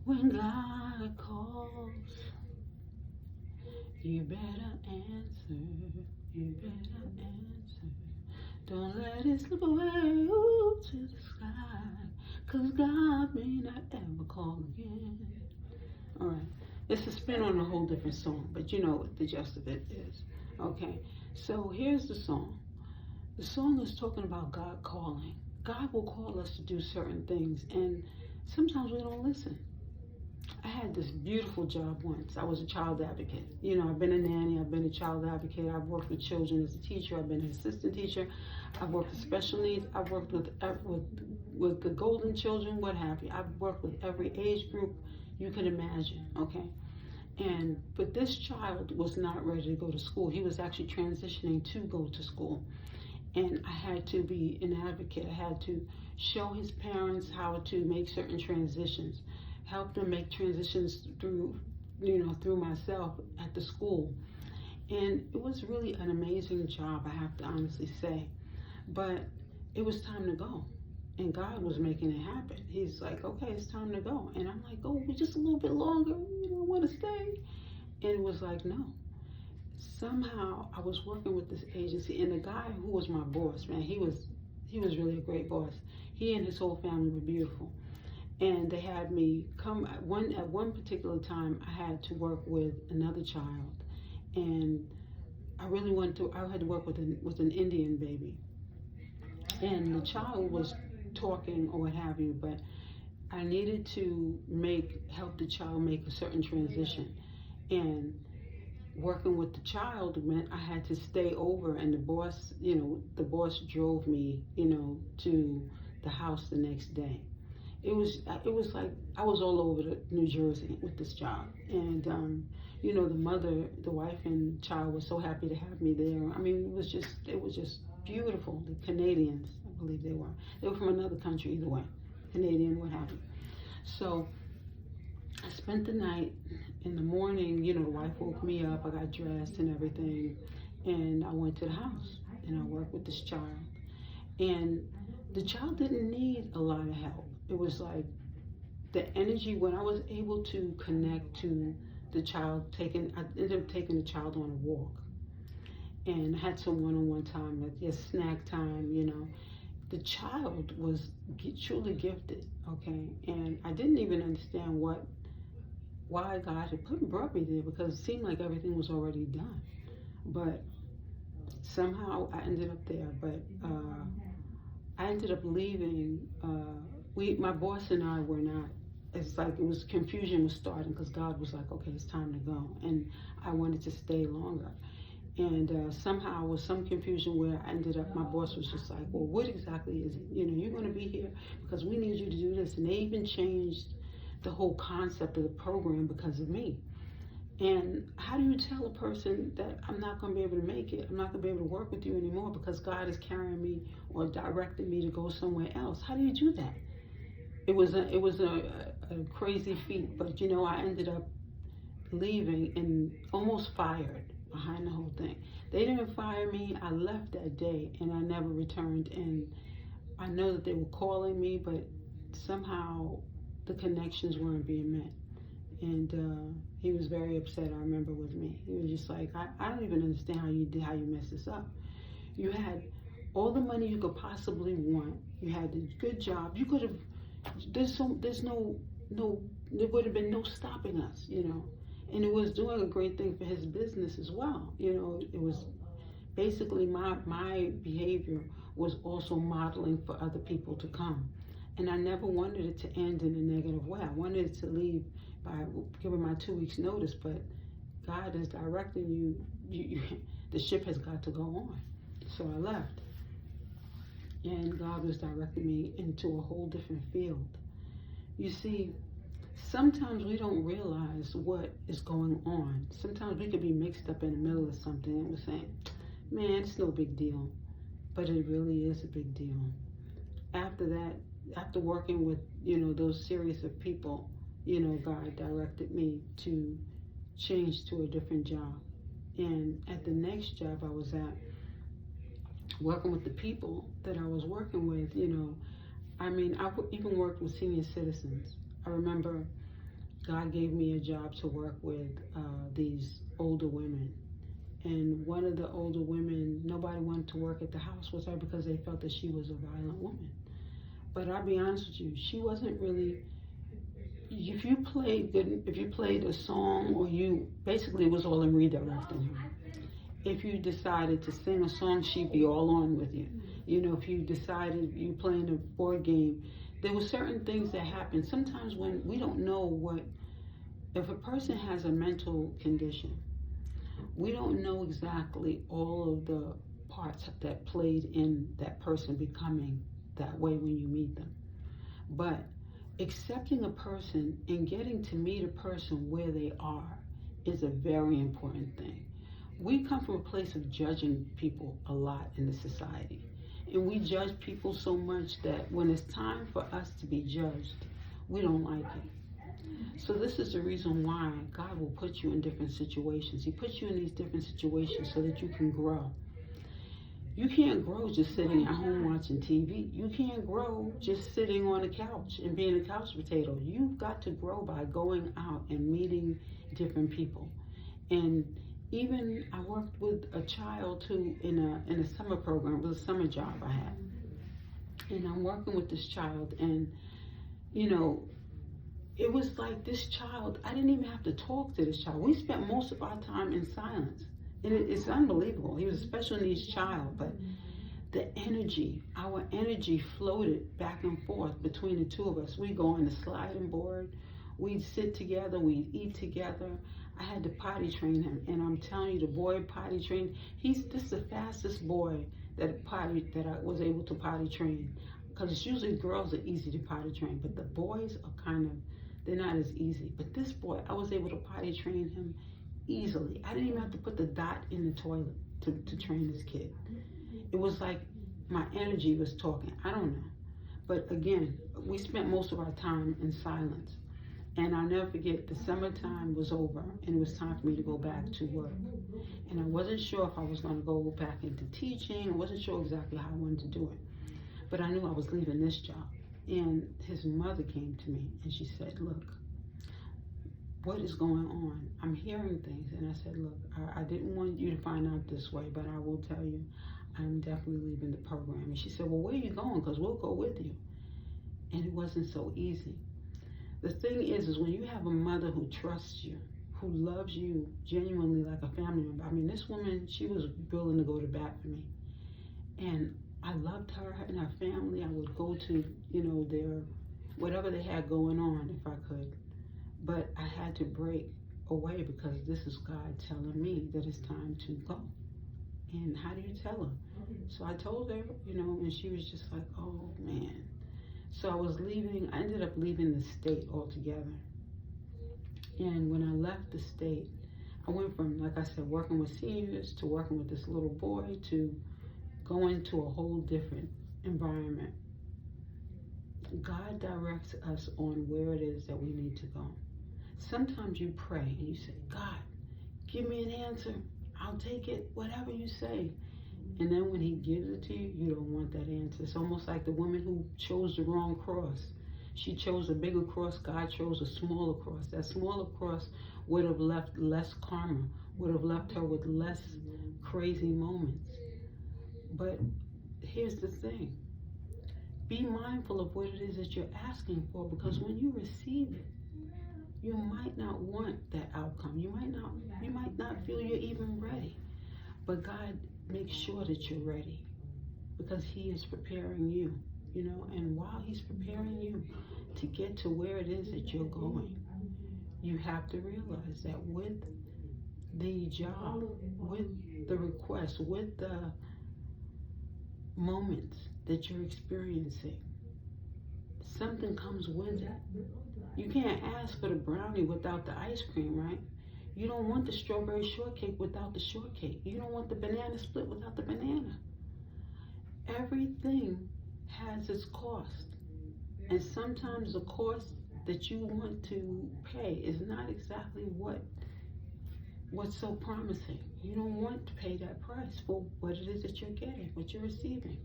When God calls, you better answer. You better answer. Don't let it slip away to the sky. 'Cause God may not ever call again. Alright. It's a spin on a whole different song, but you know what the gist of it is. Okay. So here's the song. The song is talking about God calling. God will call us to do certain things, and sometimes we don't listen. I had this beautiful job once. I was a child advocate. You know, I've been a nanny, I've been a child advocate, I've worked with children as a teacher, I've been an assistant teacher, I've worked with special needs, I've worked with the golden children, what have you. I've worked with every age group you can imagine, okay? But this child was not ready to go to school. He was actually transitioning to go to school. And I had to be an advocate. I had to show his parents how to make certain transitions, help them make transitions through, through myself at the school. And it was really an amazing job, I have to honestly say. But it was time to go. And God was making it happen. He's like, okay, it's time to go. And I'm like, oh, just a little bit longer. I want to stay. And it was like, no. Somehow I was working with this agency, and the guy who was my boss, man, he was really a great boss. He and his whole family were beautiful. And they had me come at one particular time. I had to work with another child, and I had to work with an Indian baby, and the child was talking or what have you, but I needed to help the child make a certain transition. And working with the child meant I had to stay over, and the boss drove me, to the house the next day. It was like I was all over New Jersey with this job, and the mother, the wife, and child was so happy to have me there. I mean, it was just beautiful. The Canadians, I believe they were from another country either way, Canadian, what have you. So I spent the night. In the morning, the wife woke me up. I got dressed and everything, and I went to the house and I worked with this child. And the child didn't need a lot of help. It was like the energy when I was able to connect to the child. I ended up taking the child on a walk and had some one-on-one time, like just snack time. The child was truly gifted. Okay, and I didn't even understand why God had brought me there, because it seemed like everything was already done. But somehow I ended up there. But I ended up leaving. My boss and I were not. It's like it was confusion was starting, because God was like, okay, it's time to go, and I wanted to stay longer. And somehow with some confusion where I ended up, my boss was just like, well, what exactly is it? You're going to be here because we need you to do this. And they even changed the whole concept of the program because of me. And how do you tell a person that I'm not going to be able to make it? I'm not going to be able to work with you anymore because God is carrying me or directing me to go somewhere else. How do you do that? It was a crazy feat, but I ended up leaving and almost fired behind the whole thing. They didn't fire me. I left that day and I never returned. And I know that they were calling me, but somehow the connections weren't being met. And he was very upset, I remember, with me. He was just like, I don't even understand how you messed this up. You had all the money you could possibly want. You had a good job. You could have, there would have been no stopping us. And it was doing a great thing for his business as well. It was basically my behavior was also modeling for other people to come. And I never wanted it to end in a negative way. I wanted it to leave by giving my 2 weeks notice, but God is directing you, the ship has got to go on. So I left. And God was directing me into a whole different field. You see, sometimes we don't realize what is going on. Sometimes we could be mixed up in the middle of something and we're saying, man, it's no big deal. But it really is a big deal. After that, after working with, those series of people, God directed me to change to a different job. And at the next job I was at, working with the people that I was working with, I even worked with senior citizens. I remember God gave me a job to work with these older women. And one of the older women, nobody wanted to work at the house with her because they felt that she was a violent woman. But I'll be honest with you, she wasn't really. If you played a song, or you basically, it was all in redirecting her. If you decided to sing a song, she'd be all on with you. You know, if you decided you playing a board game, there were certain things that happen. Sometimes when we don't know if a person has a mental condition, we don't know exactly all of the parts that played in that person becoming that way when you meet them. But accepting a person and getting to meet a person where they are is a very important thing. We come from a place of judging people a lot in the society. And we judge people so much that when it's time for us to be judged, we don't like it. So this is the reason why God will put you in different situations. He puts you in these different situations so that you can grow. You can't grow just sitting at home watching TV. You can't grow just sitting on a couch and being a couch potato. You've got to grow by going out and meeting different people. And even I worked with a child who in a summer program. It was a summer job I had. And I'm working with this child, and you know, it was like this child, I didn't even have to talk to this child. We spent most of our time in silence. And it's unbelievable. He was a special needs child, but our energy floated back and forth between the two of us. We'd go on the sliding board, we'd sit together, we'd eat together. I had to potty train him, and I'm telling you, the boy potty trained. This is the fastest boy that I was able to potty train, because it's usually girls are easy to potty train, but the boys are they're not as easy. But this boy, I was able to potty train him easily. I didn't even have to put the dot in the toilet to train this kid. It was like my energy was talking. I don't know. But again, we spent most of our time in silence. And I'll never forget, the summertime was over and it was time for me to go back to work. And I wasn't sure if I was going to go back into teaching. I wasn't sure exactly how I wanted to do it. But I knew I was leaving this job. And his mother came to me and she said, look, what is going on? I'm hearing things. And I said, look, I didn't want you to find out this way, but I will tell you, I'm definitely leaving the program. And she said, well, where are you going? Because we'll go with you. And it wasn't so easy. The thing is when you have a mother who trusts you, who loves you genuinely like a family member. I mean, this woman, she was willing to go to bat for me. And I loved her and her family. I would go to, their, whatever they had going on if I could. But I had to break away because this is God telling me that it's time to go. And how do you tell her? So I told her, and she was just like, oh, man. So I ended up leaving the state altogether. And when I left the state, I went from, like I said, working with seniors to working with this little boy to going to a whole different environment. God directs us on where it is that we need to go. Sometimes you pray and you say, God, give me an answer. I'll take it, whatever you say. And then when he gives it to you, you don't want that answer. It's almost like the woman who chose the wrong cross. She chose a bigger cross. God chose a smaller cross. That smaller cross would have left less karma, would have left her with less crazy moments. But here's the thing. Be mindful of what it is that you're asking for, because when you receive it, you might not want that outcome. You might not feel you're even ready. But God makes sure that you're ready, because he is preparing you, and while he's preparing you to get to where it is that you're going, you have to realize that with the job, with the request, with the moments that you're experiencing, something comes with it. You can't ask for the brownie without the ice cream, right? You don't want the strawberry shortcake without the shortcake. You don't want the banana split without the banana. Everything has its cost. And sometimes the cost that you want to pay is not exactly what's so promising. You don't want to pay that price for what it is that you're getting, what you're receiving,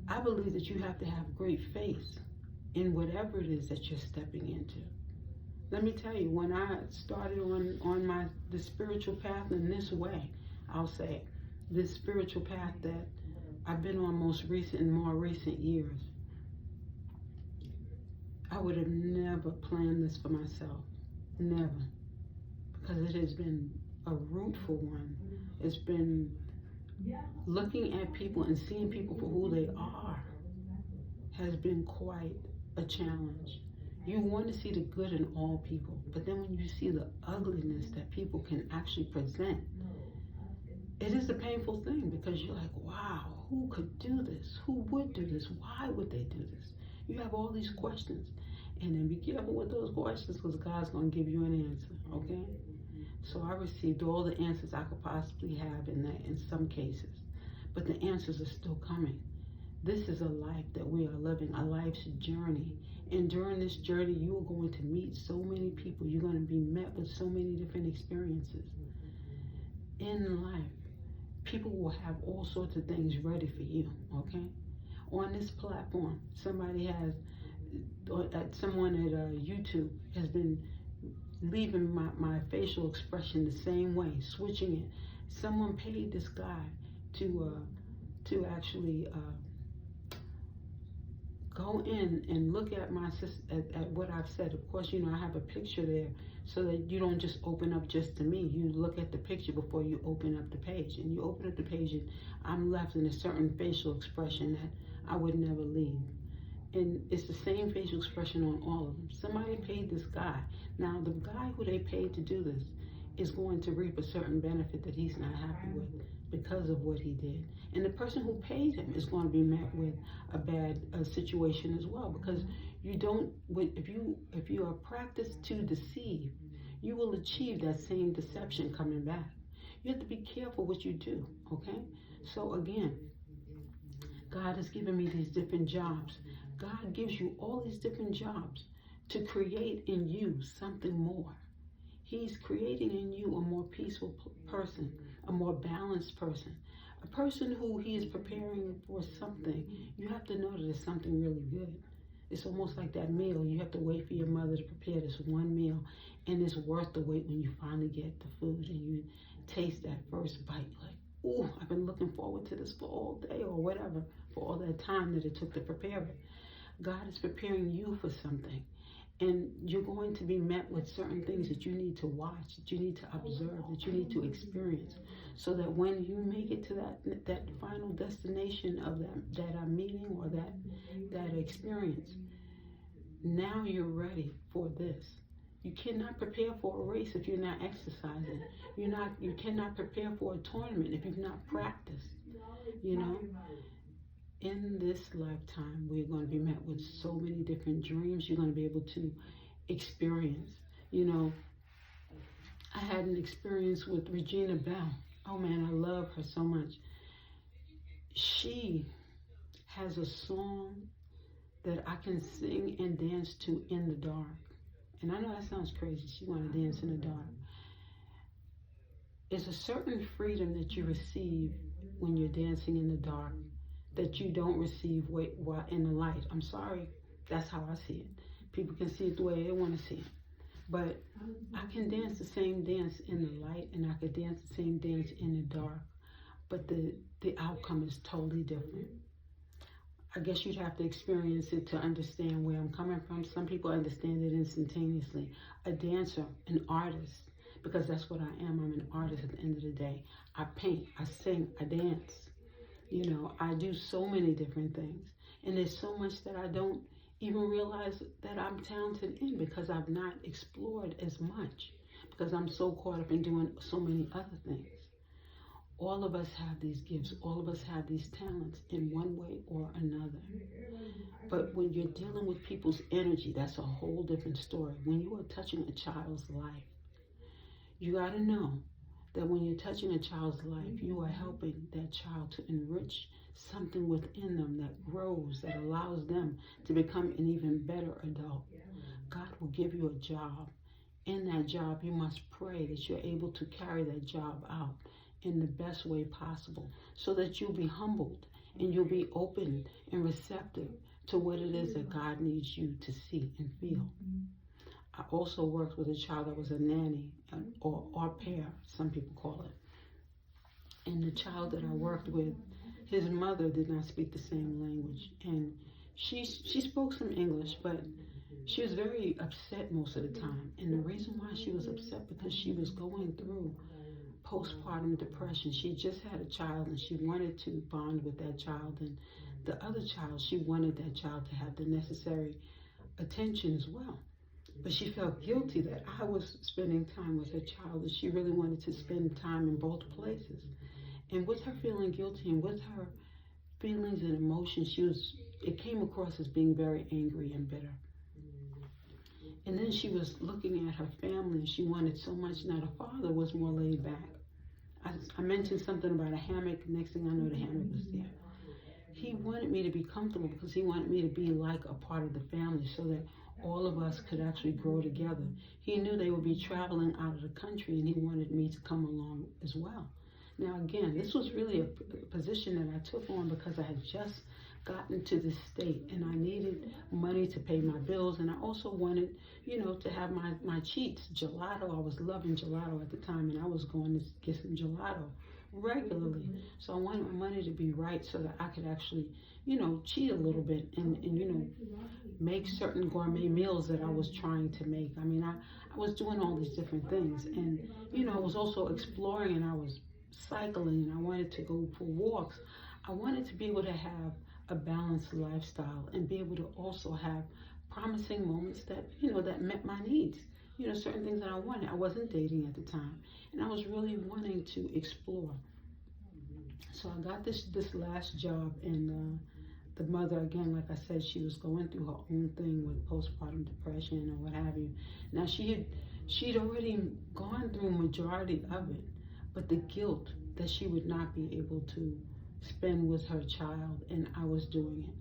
I believe that you have to have great faith in whatever it is that you're stepping into. Let me tell you, when I started on the spiritual path in this way, I'll say, this spiritual path that I've been on more recent years, I would have never planned this for myself. Never. Because it has been a rootful one. It's been looking at people and seeing people for who they are has been quite a challenge. You want to see the good in all people, but then when you see the ugliness that people can actually present, it is a painful thing, because you're like, wow, who could do this? Who would do this? Why would they do this? You have all these questions. And then be careful with those questions, because God's going to give you an answer, okay? So I received all the answers I could possibly have in some cases. But the answers are still coming. This is a life that we are living, a life's journey. And during this journey, you are going to meet so many people. You're going to be met with so many different experiences. In life, people will have all sorts of things ready for you, okay? On this platform, someone at YouTube has been leaving my facial expression the same way, switching it. Someone paid this guy to actually go in and look at at what I've said. Of course, I have a picture there so that you don't just open up just to me. You look at the picture before you open up the page. And you open up the page and I'm left in a certain facial expression that I would never leave. And it's the same facial expression on all of them. Somebody paid this guy. Now, the guy who they paid to do this is going to reap a certain benefit that he's not happy with because of what he did. And the person who paid him is going to be met with a bad situation as well, because if you are practiced to deceive, you will achieve that same deception coming back. You have to be careful what you do, okay? So again, God has given me these different jobs. God gives you all these different jobs to create in you something more. He's creating in you a more peaceful person, a more balanced person, a person who he is preparing for something. You have to know that it's something really good. It's almost like that meal. You have to wait for your mother to prepare this one meal, and it's worth the wait when you finally get the food and you taste that first bite. Like, oh, I've been looking forward to this for all day or whatever, for all that time that it took to prepare it. God is preparing you for something. And you're going to be met with certain things that you need to watch, that you need to observe, that you need to experience, so that when you make it to that final destination of that meeting or that experience, now you're ready for this. You cannot prepare for a race if you're not exercising. You cannot prepare for a tournament if you've not practiced. In this lifetime, we're going to be met with so many different dreams you're going to be able to experience. I had an experience with Regina Belle. Oh man, I love her so much. She has a song that I can sing and dance to in the dark. And I know that sounds crazy. She want to dance in the dark. It's a certain freedom that you receive when you're dancing in the dark that you don't receive in the light. I'm sorry, that's how I see it. People can see it the way they want to see it. But I can dance the same dance in the light, and I could dance the same dance in the dark. But the outcome is totally different. I guess you'd have to experience it to understand where I'm coming from. Some people understand it instantaneously. A dancer, an artist, because that's what I am. I'm an artist at the end of the day. I paint, I sing, I dance. I do so many different things. And there's so much that I don't even realize that I'm talented in, because I've not explored as much, because I'm so caught up in doing so many other things. All of us have these gifts. All of us have these talents in one way or another. But when you're dealing with people's energy, that's a whole different story. When you are touching a child's life, you got to know that when you're touching a child's life, you are helping that child to enrich something within them that grows, that allows them to become an even better adult. God will give you a job. In that job, you must pray that you're able to carry that job out in the best way possible, so that you'll be humbled and you'll be open and receptive to what it is that God needs you to see and feel. I also worked with a child that was a nanny, or au pair, some people call it. And the child that I worked with, his mother did not speak the same language. And she spoke some English, but she was very upset most of the time. And the reason why she was upset, because she was going through postpartum depression. She just had a child and she wanted to bond with that child. And the other child, she wanted that child to have the necessary attention as well. But she felt guilty that I was spending time with her child, and she really wanted to spend time in both places. And with her feeling guilty and with her feelings and emotions, it came across as being very angry and bitter. And then she was looking at her family, and she wanted so much. Now, the father was more laid back. I mentioned something about a hammock. Next thing I know, the hammock was there. He wanted me to be comfortable because he wanted me to be like a part of the family, so that all of us could actually grow together. He knew they would be traveling out of the country, and he wanted me to come along as well. Now, again, this was really a position that I took on because I had just gotten to this state, and I needed money to pay my bills, and I also wanted, to have my cheats. Gelato, I was loving gelato at the time, and I was going to get some gelato regularly. So I wanted my money to be right so that I could actually, cheat a little bit and make certain gourmet meals that I was trying to make. I mean, I was doing all these different things, and, I was also exploring, and I was cycling, and I wanted to go for walks. I wanted to be able to have a balanced lifestyle and be able to also have promising moments that, that met my needs. Certain things that I wanted. I wasn't dating at the time, and I was really wanting to explore. So I got this last job, and the mother, again, like I said, she was going through her own thing with postpartum depression or what have you. Now, she'd already gone through a majority of it, but the guilt that she would not be able to spend with her child, and I was doing it.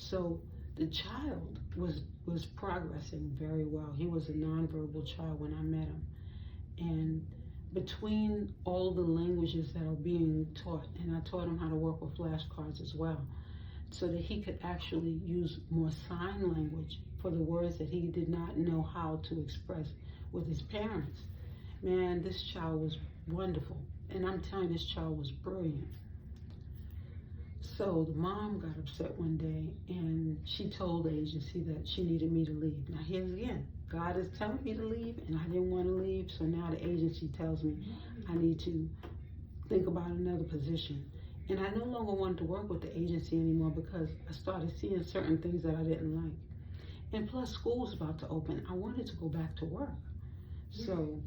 So the child was progressing very well. He was a nonverbal child when I met him. And between all the languages that are being taught, and I taught him how to work with flashcards as well, so that he could actually use more sign language for the words that he did not know how to express with his parents. Man, this child was wonderful. And I'm telling you, this child was brilliant. So the mom got upset one day, and she told the agency that she needed me to leave. Now, here's again, God is telling me to leave, and I didn't want to leave, so now the agency tells me I need to think about another position. And I no longer wanted to work with the agency anymore because I started seeing certain things that I didn't like. And plus, school was about to open. I wanted to go back to work. So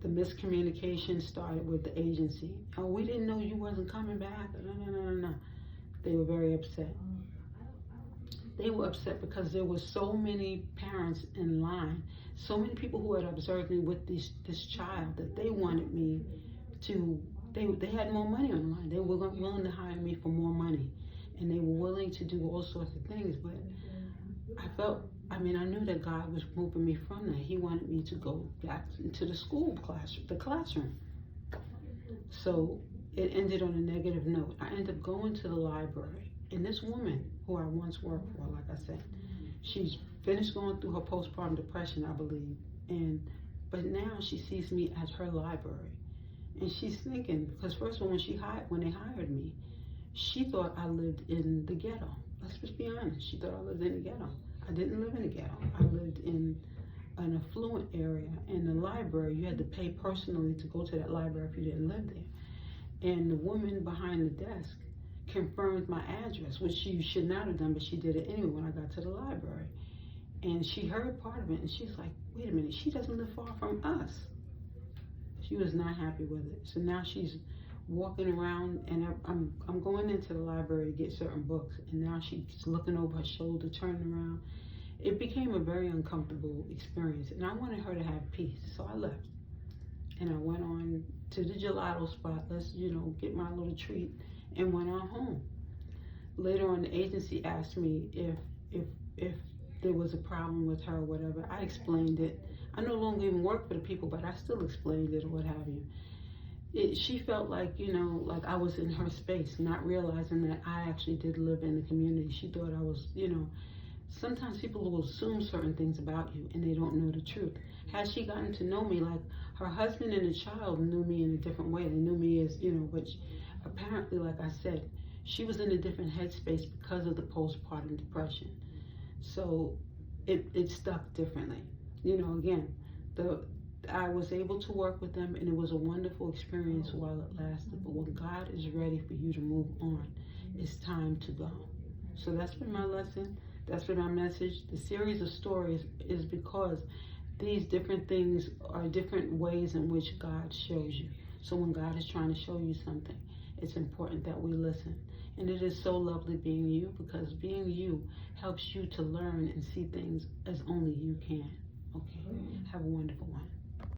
the miscommunication started with the agency. Oh, we didn't know you wasn't coming back. No. They were very upset. They were upset because there were so many parents in line, so many people who had observed me with this child, that they wanted me to, they had more money on the line. They were willing to hire me for more money, and they were willing to do all sorts of things. But I knew that God was moving me from that. He wanted me to go back into the classroom. So it ended on a negative note. I ended up going to the library, and this woman who I once worked for, like I said, she's finished going through her postpartum depression, I believe, but now she sees me at her library, and she's thinking, because first of all, when they hired me, she thought I lived in the ghetto. Let's just be honest. She thought I lived in the ghetto. I didn't live in the ghetto. I lived in an affluent area. In the library, you had to pay personally to go to that library if you didn't live there. And the woman behind the desk confirmed my address, which she should not have done, but she did it anyway when I got to the library. And she heard part of it, and she's like, wait a minute, she doesn't live far from us. She was not happy with it. So now she's walking around, and I'm going into the library to get certain books, and now she's looking over her shoulder, turning around. It became a very uncomfortable experience, and I wanted her to have peace, so I left. And I went on to the gelato spot, let's, get my little treat, and went on home. Later on, the agency asked me if there was a problem with her or whatever. I explained it. I no longer even work for the people, but I still explained it or what have you. she felt like, like I was in her space, not realizing that I actually did live in the community. She thought I was, sometimes people will assume certain things about you and they don't know the truth. Had she gotten to know me, like her husband and the child knew me in a different way. They knew me as, but apparently, like I said, she was in a different headspace because of the postpartum depression. So it stuck differently. Again, I was able to work with them and it was a wonderful experience while it lasted. But when God is ready for you to move on, it's time to go. So that's been my lesson. That's been my message. The series of stories is because these different things are different ways in which God shows you. So when God is trying to show you something, it's important that we listen. And it is so lovely being you, because being you helps you to learn and see things as only you can. Okay? Have a wonderful one.